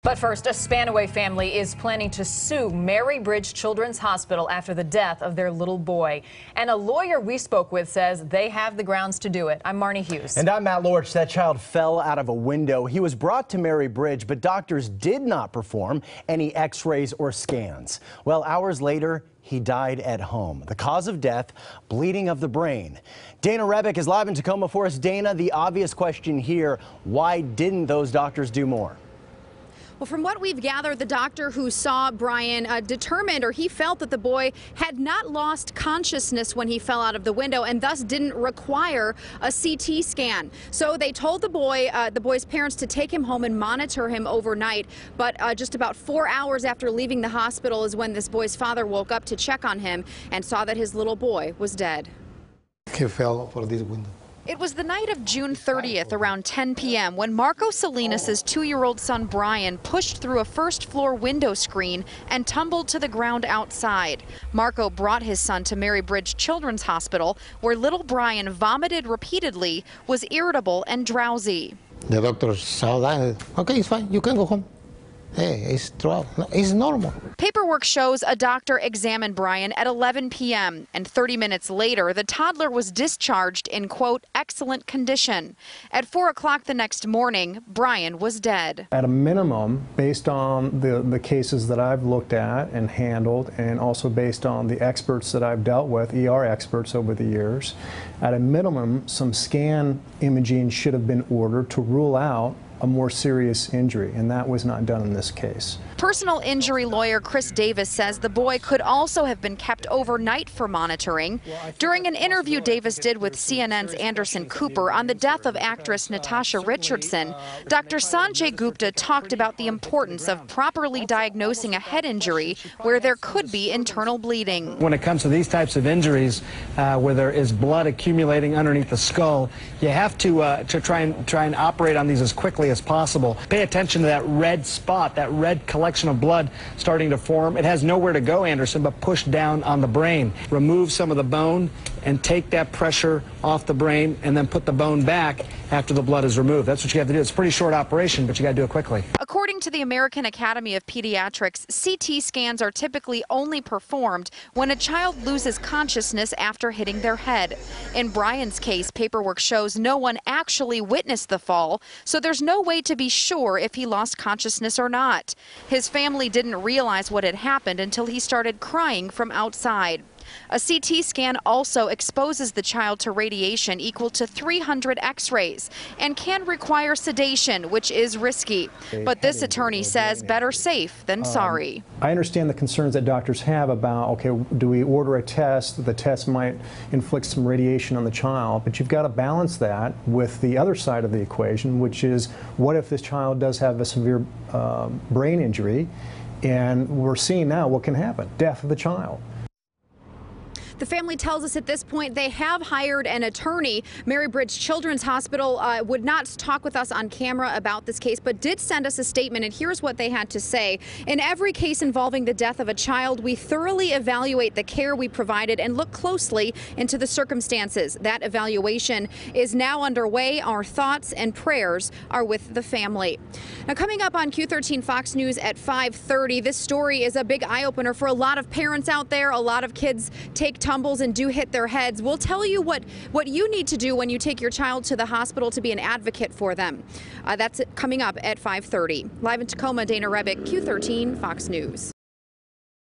But first, a Spanaway family is planning to sue Mary Bridge Children's Hospital after the death of their little boy. And a lawyer we spoke with says they have the grounds to do it. I'm Marnie Hughes. And I'm Matt Lorch. That child fell out of a window. He was brought to Mary Bridge, but doctors did not perform any x-rays or scans. Well, hours later, he died at home. The cause of death, bleeding of the brain. Dana Rebick is live in Tacoma for us. Dana, the obvious question here, why didn't those doctors do more? Well, from what we've gathered, the doctor who saw Bryan determined, or he felt, that the boy had not lost consciousness when he fell out of the window and thus didn't require a CT scan. So they told the boy's parents to take him home and monitor him overnight. But just about 4 hours after leaving the hospital is when this boy's father woke up to check on him and saw that his little boy was dead. He fell for this window. It was the night of June 30th around 10 p.m. when Marco Salinas' 2-year-old son Bryan pushed through a first-floor window screen and tumbled to the ground outside. Marco brought his son to Mary Bridge Children's Hospital, where little Bryan vomited repeatedly, was irritable and drowsy. The doctor saw that. Okay, it's fine. You can go home. Hey, it's normal. Paperwork shows a doctor examined Bryan at 11 p.m. and 30 minutes later, the toddler was discharged in, quote, excellent condition. At 4 o'clock the next morning, Bryan was dead. At a minimum, based on the cases that I've looked at and handled, and also based on the experts that I've dealt with, ER experts over the years, at a minimum, some scan imaging should have been ordered to rule out a more serious injury, and that was not done in this case. Personal injury lawyer Chris Davis says the boy could also have been kept overnight for monitoring. During an interview Davis did with CNN's Anderson Cooper on the death of actress Natasha Richardson, Dr. Sanjay Gupta talked about the importance of properly diagnosing a head injury where there could be internal bleeding. When it comes to these types of injuries where there is blood accumulating underneath the skull, you have to try and operate on these as quickly as possible. Pay attention to that red spot, that red collection of blood starting to form. It has nowhere to go, Anderson, but push down on the brain. Remove some of the bone and take that pressure off the brain and then put the bone back after the blood is removed. That's what you have to do. It's a pretty short operation, but you got to do it quickly. According to the American Academy of Pediatrics, CT scans are typically only performed when a child loses consciousness after hitting their head. In Bryan's case, paperwork shows no one actually witnessed the fall, so there's no way to be sure if he lost consciousness or not. His family didn't realize what had happened until he started crying from outside. A CT scan also exposes the child to radiation equal to 300 x-rays and can require sedation, which is risky. But this attorney says better safe than sorry. I understand the concerns that doctors have about, okay, do we order a test? The test might inflict some radiation on the child, but you've got to balance that with the other side of the equation, which is what if this child does have a severe brain injury, and we're seeing now what can happen, death of the child. The family tells us at this point they have hired an attorney. Mary Bridge Children's Hospital would not talk with us on camera about this case, but did send us a statement, and here's what they had to say. In every case involving the death of a child, we thoroughly evaluate the care we provided and look closely into the circumstances. That evaluation is now underway. Our thoughts and prayers are with the family. Now, coming up on Q13 FOX News at 5:30, this story is a big eye-opener for a lot of parents out there. A lot of kids take tumbles and do hit their heads. We'll tell you what you need to do when you take your child to the hospital to be an advocate for them. That's coming up at 5:30. Live in Tacoma, Dana Rebick, Q13 FOX News.